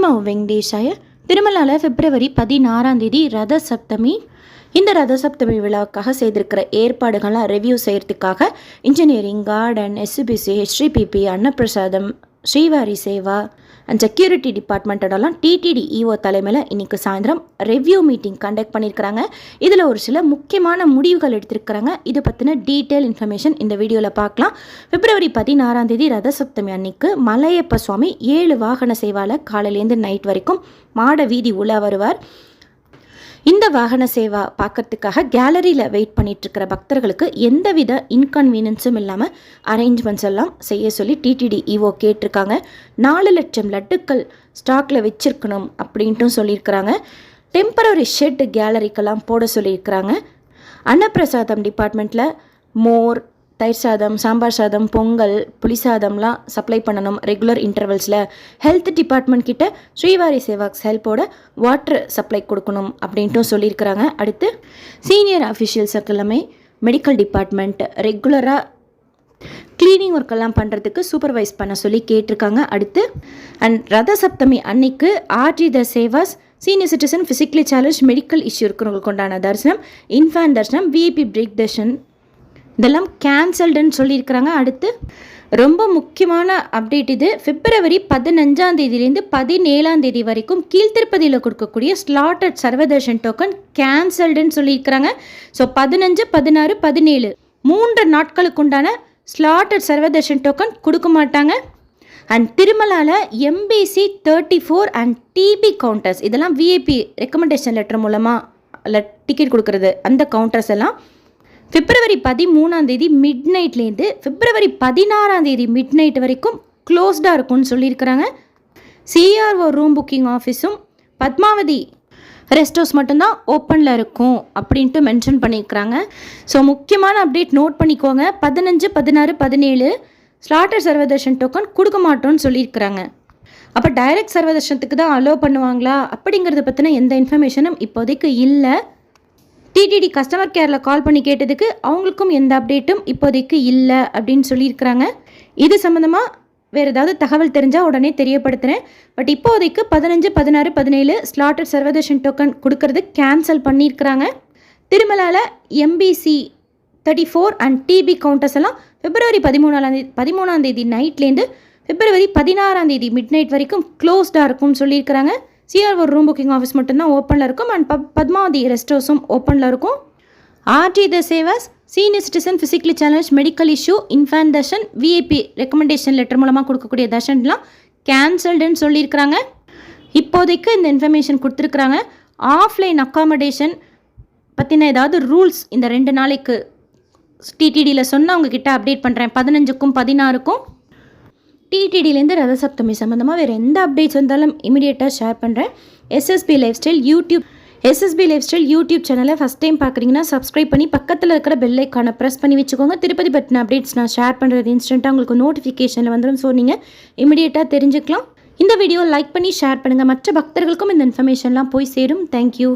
நமோ வெங்கடேஷாய. திருமலால பிப்ரவரி 16ஆம் தேதி ரத சப்தமி. இந்த ரத சப்தமி விழாவுக்காக செய்திருக்கிற ஏற்பாடுகள்லாம் ரிவ்யூ செய்கிறதுக்காக engineering, garden, SPC, HDPP, Annaprasadam, Srivari Seva and security டிபார்ட்மெண்ட்டோடலாம் டிடிடி இஓ தலைமையில் இன்றைக்கி சாயந்தரம் ரிவ்யூ மீட்டிங் கண்டக்ட் பண்ணியிருக்கிறாங்க. இதில் ஒரு சில முக்கியமான முடிவுகள் எடுத்திருக்கிறாங்க. இது பற்றின டீட்டெயில் இன்ஃபர்மேஷன் இந்த வீடியோவில் பார்க்கலாம். பிப்ரவரி 16ஆம் தேதி ரத சப்தமி அன்னைக்கு மலையப்ப சுவாமி 7 வாகன சேவாவில் காலையிலேருந்து நைட் வரைக்கும் மாட வீதி உலா வருவார். இந்த வாகன சேவா பார்க்கறதுக்காக கேலரியில் வெயிட் பண்ணிகிட்ருக்கிற பக்தர்களுக்கு எந்தவித இன்கன்வீனியன்ஸும் இல்லாமல் அரேஞ்ச்மெண்ட்ஸ் எல்லாம் செய்ய சொல்லி டிடிடி இஓ கேட்டிருக்காங்க. 4 லட்சம் லட்டுக்கள் ஸ்டாக்கில் வச்சுருக்கணும் அப்படின்ட்டும் சொல்லியிருக்கிறாங்க. டெம்பரரி ஷெட் கேலரிக்கெல்லாம் போட சொல்லியிருக்கிறாங்க. அன்னப்பிரசாதம் டிபார்ட்மெண்ட்டில் மோர், தயிர் சாதம், சாம்பார் சாதம், பொங்கல், புளி சாதம்லாம் சப்ளை பண்ணணும் ரெகுலர் இன்டர்வல்ஸில். ஹெல்த் டிபார்ட்மெண்ட் கிட்ட ஸ்ரீவாரி சேவாக்ஸ் ஹெல்ப்போட வாட்டர் சப்ளை கொடுக்கணும் அப்படின்ட்டும் சொல்லியிருக்கிறாங்க. அடுத்து சீனியர் அஃபிஷியல்ஸுக்கு எல்லாமே மெடிக்கல் டிபார்ட்மெண்ட் ரெகுலராக க்ளீனிங் ஒர்க்கெல்லாம் பண்ணுறதுக்கு சூப்பர்வைஸ் பண்ண சொல்லி கேட்டிருக்காங்க. அடுத்து ரத சப்தமி அன்னைக்கு Arjitha sevas, senior citizen, physically challenge, medical issue இருக்கிறவங்களுக்கு உண்டான தரிசனம், இன்ஃபேன் தரிசனம், விஐபி பிரேக் தர்ஷன் இதெல்லாம் கேன்சல்டுன்னு சொல்லியிருக்கிறாங்க. அடுத்து ரொம்ப முக்கியமான அப்டேட் இது. பிப்ரவரி 15ஆம் தேதியிலேருந்து 17ஆம் தேதி வரைக்கும் கீழ்த்திருப்பதியில் கொடுக்கக்கூடிய ஸ்லாட்டட் சர்வதர்ஷன் டோக்கன் கேன்சல்டுன்னு சொல்லியிருக்கிறாங்க. ஸோ 15, 16, 17 3 நாட்களுக்கு உண்டான ஸ்லாட்டட் சர்வதர்ஷன் டோக்கன் கொடுக்க மாட்டாங்க. அண்ட் திருமலாவில் எம்பிசி 34 அண்ட் டிபி கவுண்டர்ஸ் இதெல்லாம் விஐபி ரெக்கமெண்டேஷன் லெட்டர் மூலமாக டிக்கெட் கொடுக்குறது அந்த கவுண்டர்ஸ் எல்லாம் பிப்ரவரி 13ஆம் தேதி மிட் நைட்லேருந்து பிப்ரவரி 16ஆம் தேதி மிட் நைட் வரைக்கும் க்ளோஸ்டாக இருக்கும்னு சொல்லியிருக்கிறாங்க. சிஆர்ஓ ரூம் புக்கிங் ஆஃபீஸும் பத்மாவதி ரெஸ்ட் ஹவுஸ் மட்டும்தான் ஓப்பனில் இருக்கும் அப்படின்ட்டு மென்ஷன் பண்ணியிருக்கிறாங்க. ஸோ முக்கியமான அப்டேட் நோட் பண்ணிக்கோங்க. 15, 16, 17 ஸ்லாட்டர் சர்வதர்ஷன் டோக்கன் கொடுக்க மாட்டோம்னு சொல்லியிருக்கிறாங்க. அப்போ டைரக்ட் சர்வதர்ஷனத்துக்கு தான் அலோவ் பண்ணுவாங்களா அப்படிங்கிறத பற்றின எந்த இன்ஃபர்மேஷனும் இப்போதைக்கு இல்லை. டிடிடி கஸ்டமர் கேரில் கால் பண்ணி கேட்டதுக்கு அவங்களுக்கும் எந்த அப்டேட்டும் இப்போதைக்கு இல்லை அப்படின்னு சொல்லியிருக்கிறாங்க. இது சம்மந்தமாக வேறு ஏதாவது தகவல் தெரிஞ்சால் உடனே தெரியப்படுத்துகிறேன். பட் இப்போதைக்கு 15, 16, 17 ஸ்லாட்டட் சர்வதர்ஷன் டோக்கன் கொடுக்கறது கேன்சல் பண்ணியிருக்கிறாங்க. திருமலாவில் எம்பிசி 34 அண்ட் டிபி கவுண்டர்ஸ் எல்லாம் பிப்ரவரி 13ஆம் தேதி நைட்லேருந்து பிப்ரவரி 16ஆம் தேதி மிட் நைட் வரைக்கும் க்ளோஸ்டாக இருக்கும்னு சொல்லியிருக்கிறாங்க. சிஆர்ஓ ரூம் புக்கிங் ஆஃபீஸ் மட்டும்தான் ஓப்பனில் இருக்கும் அண்ட் பத்மாவதி ரெஸ்ட் ஹவுஸும் ஓப்பனில் இருக்கும். Arjitha sevas, senior citizen, physically challenge, medical issue, infant darshan, VIP recommendation letter மூலமாக கொடுக்கக்கூடிய தர்ஷன்லாம் கேன்சல்டுன்னு சொல்லியிருக்கிறாங்க. இப்போதைக்கு இந்த இன்ஃபர்மேஷன் கொடுத்துருக்குறாங்க. ஆஃப்லைன் அக்காமடேஷன் பற்றின ஏதாவது ரூல்ஸ் இந்த 2 நாளைக்கு டிடிடியில் சொன்னால் உங்ககிட்ட அப்டேட் பண்ணுறேன். 15க்கும் 16க்கும் டிடிடிலேருந்து ரத சப்தமி சம்மந்தமாக வேறு எந்த அப்டேட்ஸ் வந்தாலும் இமீடியட்டாக ஷேர் பண்ணுறேன். எஸ்எஸ்பி லைஃப் ஸ்டைல் யூடியூப் சேனலை ஃபஸ்ட் டைம் பார்க்குறீங்கன்னா சப்ஸ்கிரைப் பண்ணி பக்கத்தில் இருக்கிற பெல் ஐக்கானை ப்ரெஸ் பண்ணி வச்சுக்கோங்க. திருப்பதி பற்றின அப்டேட்ஸ் நான் ஷேர் பண்ணுறது இன்ஸ்டண்ட்டாக உங்களுக்கு நோட்டிஃபிகேஷனில் வந்துடும். ஸோ நீங்கள் இமீடியட்டாக தெரிஞ்சுக்கலாம். இந்த வீடியோ லைக் பண்ணி ஷேர் பண்ணுங்கள். மற்ற பக்தர்களுக்கும் இந்த இன்ஃபர்மேஷன்லாம் போய் சேரும். தேங்க்யூ.